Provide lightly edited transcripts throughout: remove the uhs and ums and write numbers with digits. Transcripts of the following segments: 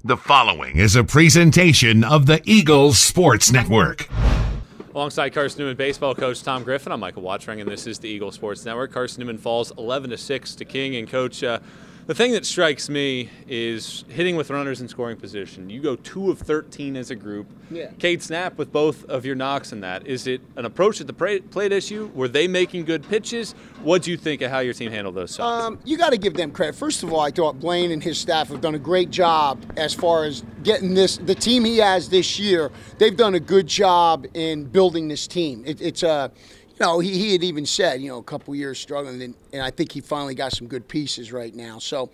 The following is a presentation of the Eagles Sports Network. Alongside Carson-Newman baseball coach Tom Griffin, I'm Michael Watchring, and this is the Eagles Sports Network. Carson-Newman falls 11-6 to King. And, Coach, the thing that strikes me is hitting with runners in scoring position. You go 2 of 13 as a group. Yeah. Cade Snap with both of your knocks in that. Is it an approach at the plate issue? Were they making good pitches? What do you think of how your team handled those shots? You got to give them credit. First of all, I thought Blaine and his staff have done a great job as far as getting the team he has this year. They've done a good job in building this team. He had even said, a couple years struggling, and I think he finally got some good pieces right now. So,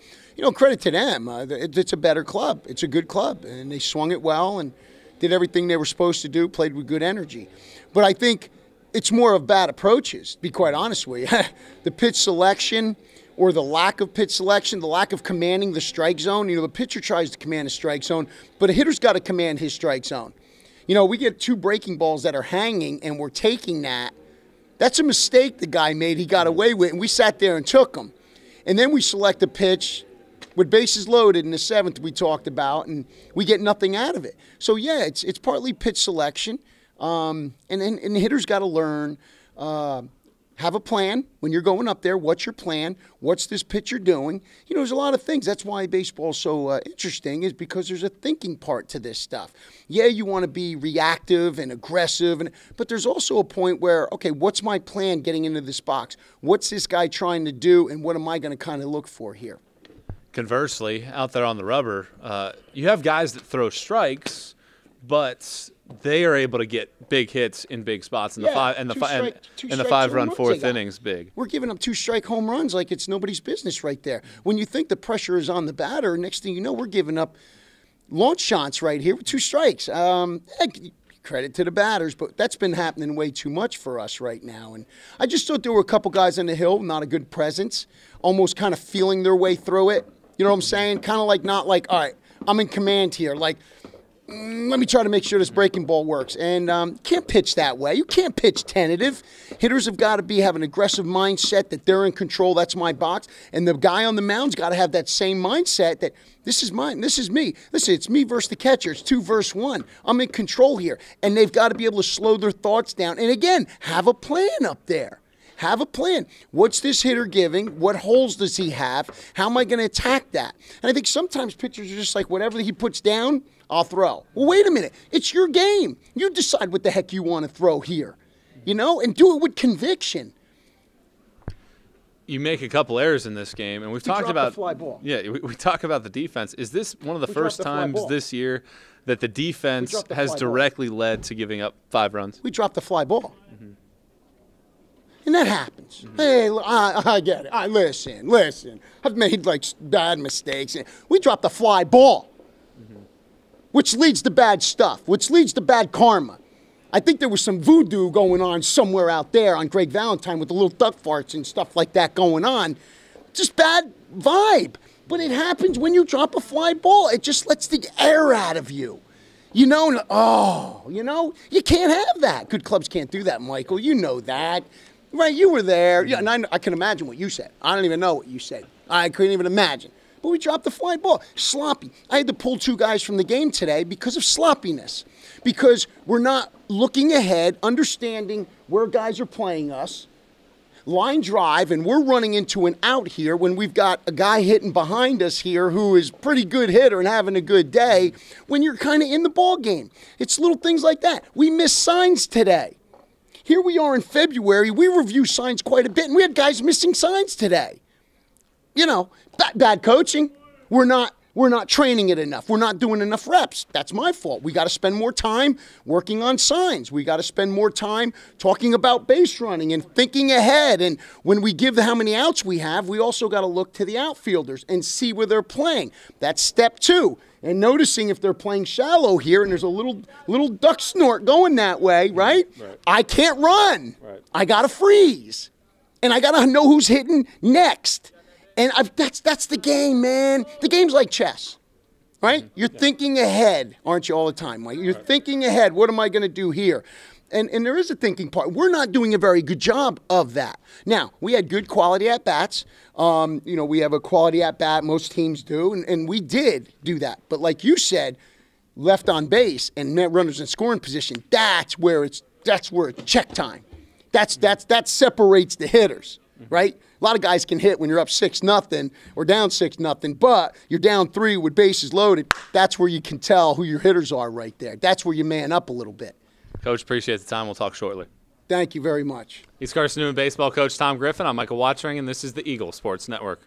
credit to them. It's a better club. It's a good club, and they swung it well and did everything they were supposed to do, played with good energy. But I think it's more of bad approaches, to be quite honest with you. The pitch selection or the lack of pitch selection, the lack of commanding the strike zone. The pitcher tries to command the strike zone, but a hitter's got to command his strike zone. We get 2 breaking balls that are hanging, and we're taking that. That's a mistake the guy made. He got away with it, and we sat there and took him. And then we select a pitch with bases loaded in the 7th we talked about, and we get nothing out of it. So, yeah, it's partly pitch selection. And the hitter's got to learn, have a plan when you're going up there. What's your plan? What's this pitcher doing? There's a lot of things. That's why baseball is so interesting, is because there's a thinking part to this stuff. Yeah, you want to be reactive and aggressive, but there's also a point where, okay, what's my plan getting into this box? What's this guy trying to do, and what am I going to kind of look for here? Conversely, out there on the rubber, you have guys that throw strikes, but they are able to get big hits in big spots in the 5-run 4th innings. Big. We're giving up 2-strike home runs like it's nobody's business right there. When you think the pressure is on the batter, next thing you know, we're giving up launch shots right here with 2 strikes. Credit to the batters, but that's been happening way too much for us right now. And I just thought there were a couple guys on the hill, not a good presence, almost kind of feeling their way through it. You know what I'm saying? Kind of like not like, all right, I'm in command here. Like, let me try to make sure this breaking ball works. And can't pitch that way. You can't pitch tentative. Hitters have got to have an aggressive mindset that they're in control. That's my box. And the guy on the mound's got to have that same mindset that this is mine. This is me. Listen, it's me versus the catcher. It's 2 versus 1. I'm in control here. And they've got to be able to slow their thoughts down. And again, have a plan up there. Have a plan. What's this hitter giving? What holes does he have? How am I going to attack that? And I think sometimes pitchers are just like, whatever he puts down, I'll throw. Well, wait a minute. It's your game. You decide what the heck you want to throw here, and do it with conviction. You make a couple errors in this game, and we've talked about the fly ball. Yeah, we talk about the defense. Is this one of the first times this year that the defense has directly led to giving up 5 runs? We dropped the fly ball. Mm-hmm. And that happens. Mm-hmm. Hey, I get it. Listen. I've made, bad mistakes. We dropped the fly ball, which leads to bad stuff, which leads to bad karma. I think there was some voodoo going on somewhere out there on Greg Valentine with the little duck farts and stuff like that going on. Just bad vibe. But it happens when you drop a fly ball. It just lets the air out of you. You can't have that. Good clubs can't do that, Michael. You know that. Right, you were there. Yeah, and I can imagine what you said. I don't even know what you said. I couldn't even imagine. But we dropped the fly ball. Sloppy. I had to pull 2 guys from the game today because of sloppiness. Because we're not looking ahead, understanding where guys are playing us. Line drive, and we're running into an out here when we've got a guy hitting behind us here who is pretty good hitter and having a good day when you're kind of in the ball game. It's little things like that. We missed signs today. Here we are in February. We review signs quite a bit, and we had guys missing signs today. Bad coaching. We're not training it enough. We're not doing enough reps. That's my fault. We got to spend more time working on signs. We got to spend more time talking about base running and thinking ahead. And when we give how many outs we have, we also got to look to the outfielders and see where they're playing. That's step 2. And noticing if they're playing shallow here and there's a little duck snort going that way, right? I can't run. Right. I got to freeze. And I got to know who's hitting next. And that's the game, man. The game's like chess, right? You're thinking ahead, aren't you, all the time, Mike? You're thinking ahead. What am I going to do here? And there is a thinking part. We're not doing a very good job of that. Now, we had good quality at-bats. We have a quality at-bat. Most teams do. And we did do that. But like you said, left on base and net runners in scoring position, that's where it's check time. That separates the hitters, right? A lot of guys can hit when you're up 6-0 or down 6-0, but you're down 3 with bases loaded. That's where you can tell who your hitters are right there. That's where you man up a little bit. Coach, appreciate the time. We'll talk shortly. Thank you very much. He's Carson-Newman baseball coach Tom Griffin. I'm Michael Watchering, and this is the Eagle Sports Network.